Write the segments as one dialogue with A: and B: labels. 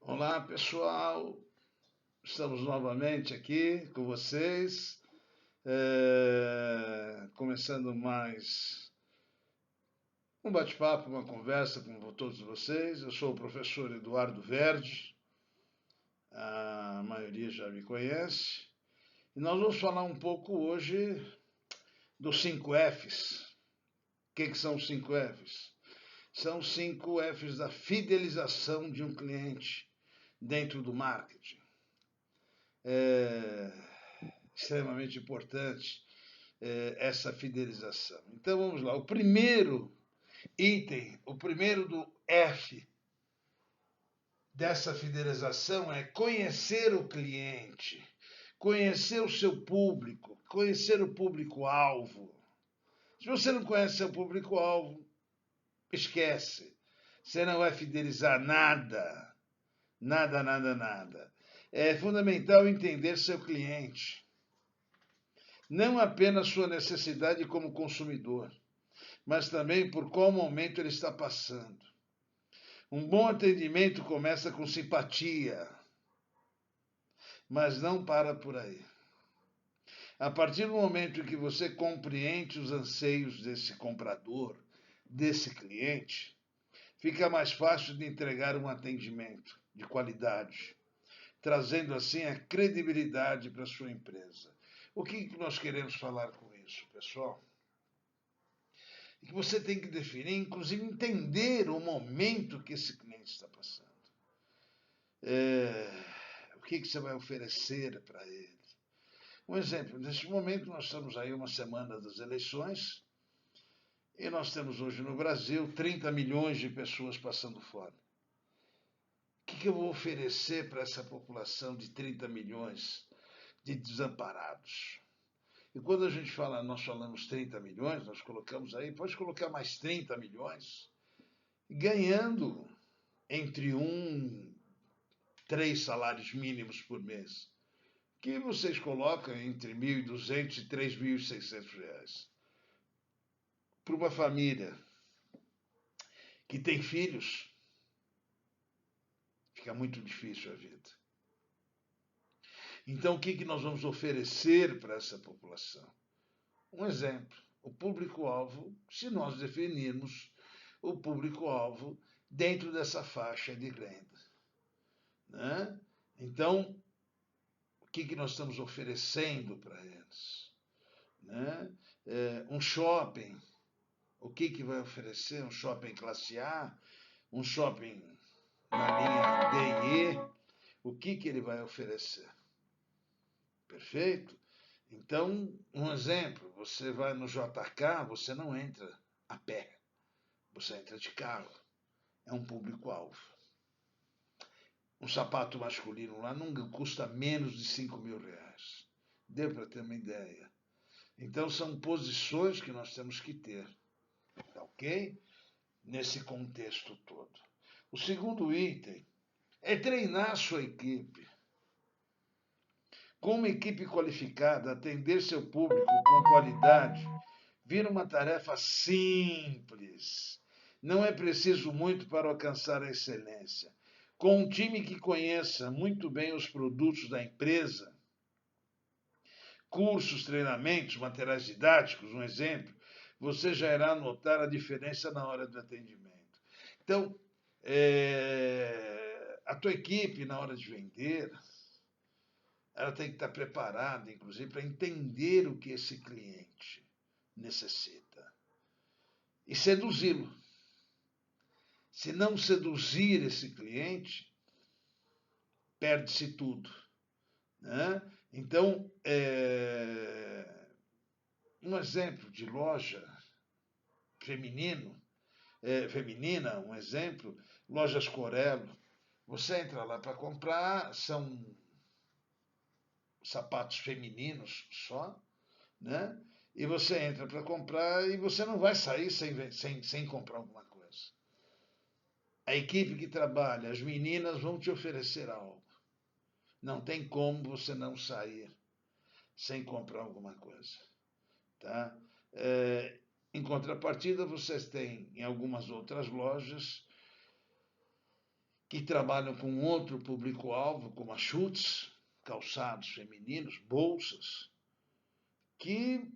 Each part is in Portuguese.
A: Olá, pessoal. Estamos novamente aqui com vocês, começando mais um bate-papo, uma conversa com todos vocês. Eu sou o professor Eduardo Verde, a maioria já me conhece, e nós vamos falar um pouco hoje dos 5 Fs. O que são os 5 Fs? São os 5 Fs da fidelização de um cliente dentro do marketing. É extremamente importante essa fidelização. Então vamos lá. O primeiro item, o primeiro do F dessa fidelização é conhecer o cliente, conhecer o seu público, conhecer o público-alvo. Se você não conhece seu público-alvo, esquece. Você não vai fidelizar nada. Nada, nada, nada. É fundamental entender seu cliente. Não apenas sua necessidade como consumidor, mas também por qual momento ele está passando. Um bom atendimento começa com simpatia, mas não para por aí. A partir do momento em que você compreende os anseios desse comprador, desse cliente, fica mais fácil de entregar um atendimento de qualidade, trazendo assim a credibilidade para a sua empresa. O que nós queremos falar com isso, pessoal? Que você tem que definir, inclusive entender o momento que esse cliente está passando. O que você vai oferecer para ele? Um exemplo, neste momento nós estamos aí uma semana das eleições e nós temos hoje no Brasil 30 milhões de pessoas passando fome. O que eu vou oferecer para essa população de 30 milhões de desamparados? E quando a gente fala, nós falamos 30 milhões, nós colocamos aí, pode colocar mais 30 milhões, ganhando entre 3 salários mínimos por mês, que vocês colocam entre 1.200 e 3.600 reais. Para uma família que tem filhos, fica muito difícil a vida. Então, o que nós vamos oferecer para essa população? Um exemplo, o público-alvo, se nós definirmos o público-alvo dentro dessa faixa de renda. Né? Então, o que nós estamos oferecendo para eles? Né? Um shopping, o que vai oferecer? Um shopping classe A, um shopping na linha D e E, o que ele vai oferecer? Perfeito? Então, um exemplo, você vai no JK, você não entra a pé, você entra de carro, é um público-alvo. Um sapato masculino lá não custa menos de 5.000 reais. Deu para ter uma ideia. Então, são posições que nós temos que ter, ok? Nesse contexto todo. O segundo item é treinar a sua equipe. Com uma equipe qualificada, atender seu público com qualidade vira uma tarefa simples. Não é preciso muito para alcançar a excelência. Com um time que conheça muito bem os produtos da empresa, cursos, treinamentos, materiais didáticos, um exemplo, você já irá notar a diferença na hora do atendimento. Então, a tua equipe, na hora de vender, ela tem que estar preparada, inclusive, para entender o que esse cliente necessita e seduzi-lo. Se não seduzir esse cliente, perde-se tudo. Né? Então, um exemplo de loja feminina, um exemplo, lojas Corello. Você entra lá para comprar, são sapatos femininos só, né? E você entra para comprar e você não vai sair sem comprar alguma coisa. A equipe que trabalha, as meninas vão te oferecer algo. Não tem como você não sair sem comprar alguma coisa. Tá? Em contrapartida, vocês têm em algumas outras lojas que trabalham com outro público-alvo, como a chutes, calçados femininos, bolsas, que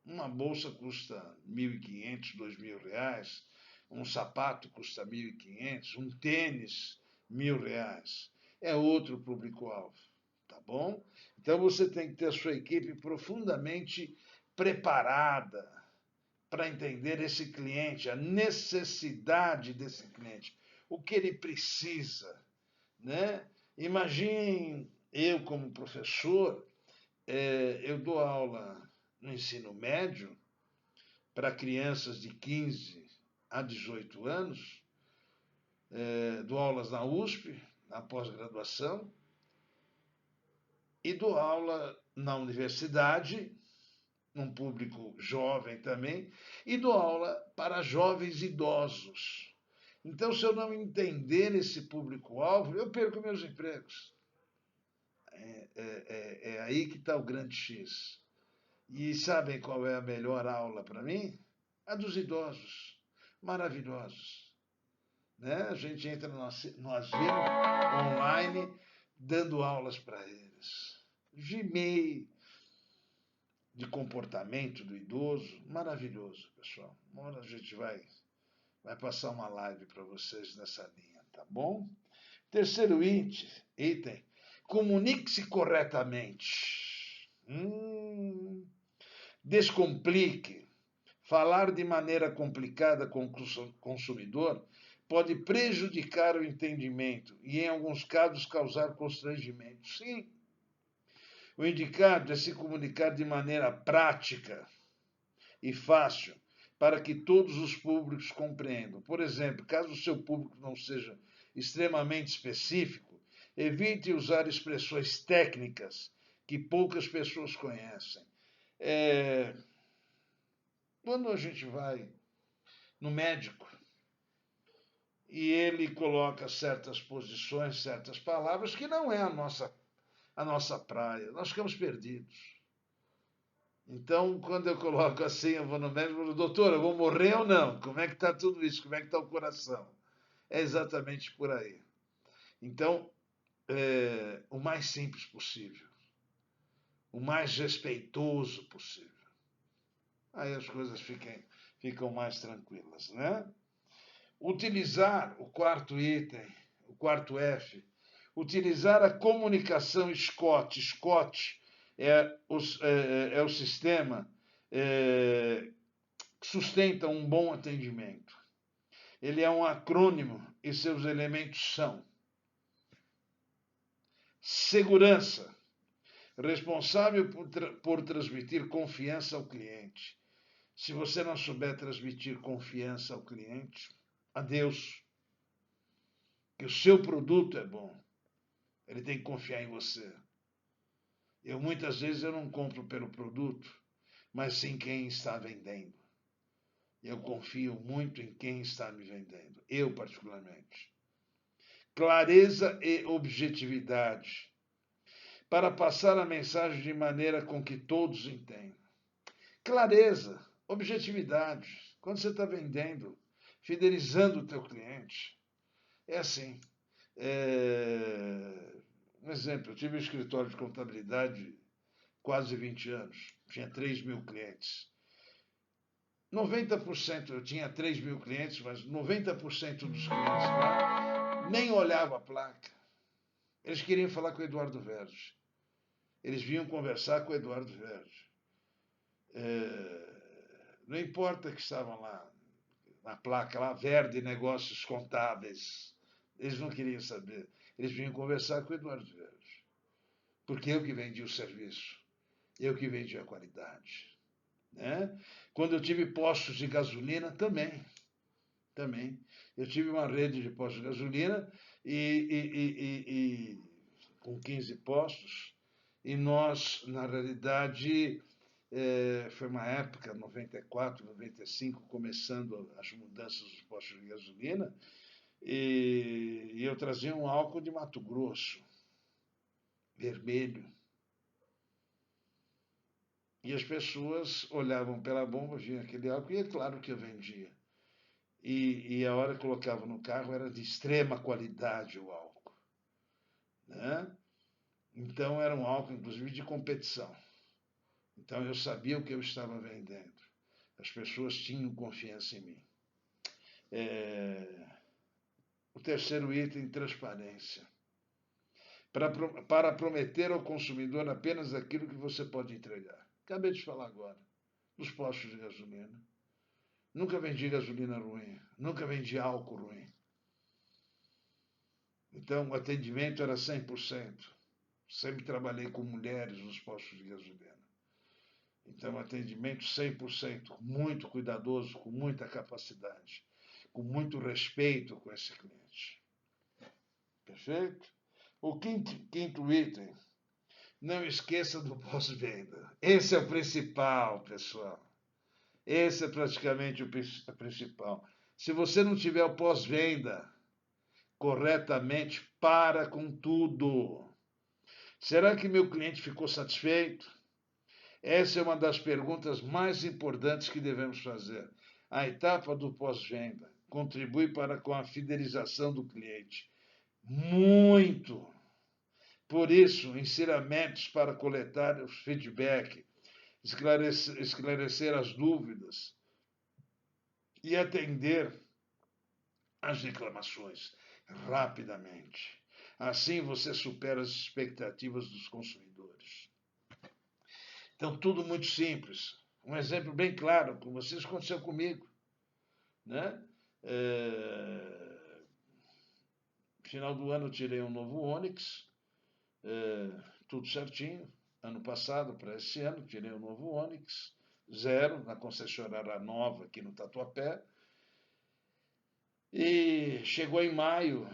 A: uma bolsa custa R$ 1.500, R$ 2.000, um sapato custa R$ 1.500, um tênis R$ 1.000. É outro público-alvo, tá bom? Então você tem que ter a sua equipe profundamente preparada para entender esse cliente, a necessidade desse cliente, o que ele precisa, né? Imagine eu como professor, eu dou aula no ensino médio para crianças de 15 a 18 anos, dou aulas na USP, na pós-graduação, e dou aula na universidade, num público jovem também, e dou aula para jovens idosos. Então, se eu não entender esse público-alvo, eu perco meus empregos. É aí que está o grande X. E sabem qual é a melhor aula para mim? A dos idosos. Maravilhosos. Né? A gente entra no asilo online dando aulas para eles. Gmail de comportamento do idoso, maravilhoso, pessoal. Uma hora a gente vai passar uma live para vocês nessa linha, tá bom? Terceiro item, comunique-se corretamente. Descomplique. Falar de maneira complicada com o consumidor pode prejudicar o entendimento e, em alguns casos, causar constrangimento. Sim, o indicado é se comunicar de maneira prática e fácil para que todos os públicos compreendam. Por exemplo, caso o seu público não seja extremamente específico, evite usar expressões técnicas que poucas pessoas conhecem. Quando a gente vai no médico e ele coloca certas posições, certas palavras que não é a nossa praia, nós ficamos perdidos. Então, quando eu coloco assim, eu vou no médico e falo, doutor, eu vou morrer ou não? Como é que está tudo isso? Como é que está o coração? É exatamente por aí. Então, o mais simples possível, o mais respeitoso possível. Aí as coisas ficam mais tranquilas, né? Utilizar o quarto item, o quarto F, utilizar a comunicação SCOT. SCOT é o sistema que sustenta um bom atendimento. Ele é um acrônimo e seus elementos são: segurança, responsável por transmitir confiança ao cliente. Se você não souber transmitir confiança ao cliente, adeus. Que o seu produto é bom. Ele tem que confiar em você. Muitas vezes eu não compro pelo produto, mas sim quem está vendendo. Eu confio muito em quem está me vendendo. Eu, particularmente. Clareza e objetividade. Para passar a mensagem de maneira com que todos entendam. Clareza, objetividade. Quando você está vendendo, fidelizando o teu cliente, é assim. Um exemplo, eu tive um escritório de contabilidade quase 20 anos, tinha 3.000 clientes. 90%, eu tinha 3.000 clientes, mas 90% dos clientes lá nem olhavam a placa. Eles queriam falar com o Eduardo Verge. Eles vinham conversar com o Eduardo Verge. Não importa que estavam lá, na placa lá, Verde Negócios Contábeis. Eles não queriam saber. Eles vinham conversar com o Eduardo Verge. Porque eu que vendi o serviço. Eu que vendi a qualidade. Né? Quando eu tive postos de gasolina, também. Eu tive uma rede de postos de gasolina e com 15 postos. E nós, na realidade, foi uma época, 94, 95, começando as mudanças dos postos de gasolina, e eu trazia um álcool de Mato Grosso, vermelho. E as pessoas olhavam pela bomba, viam aquele álcool, e é claro que eu vendia. e a hora que colocava no carro era de extrema qualidade o álcool, né? Então era um álcool, inclusive, de competição. Então eu sabia o que eu estava vendendo. As pessoas tinham confiança em mim. O terceiro item, transparência. Para prometer ao consumidor apenas aquilo que você pode entregar. Acabei de falar agora, nos postos de gasolina. Nunca vendi gasolina ruim, nunca vendi álcool ruim. Então o atendimento era 100%. Sempre trabalhei com mulheres nos postos de gasolina. Então, atendimento 100%, muito cuidadoso, com muita capacidade, com muito respeito com esse cliente. Perfeito? O quinto item, não esqueça do pós-venda. Esse é o principal, pessoal. Esse é praticamente o principal. Se você não tiver o pós-venda corretamente, para com tudo. Será que meu cliente ficou satisfeito? Essa é uma das perguntas mais importantes que devemos fazer. A etapa do pós-venda contribui para com a fidelização do cliente. Muito! Por isso, insira métodos para coletar os feedback, esclarecer as dúvidas e atender às reclamações rapidamente. Assim você supera as expectativas dos consumidores. Então, tudo muito simples. Um exemplo bem claro com vocês aconteceu comigo, né? Final do ano eu tirei um novo Onix, tudo certinho. Ano passado, para esse ano, tirei um novo Onix, 0, na concessionária nova aqui no Tatuapé. E chegou em maio,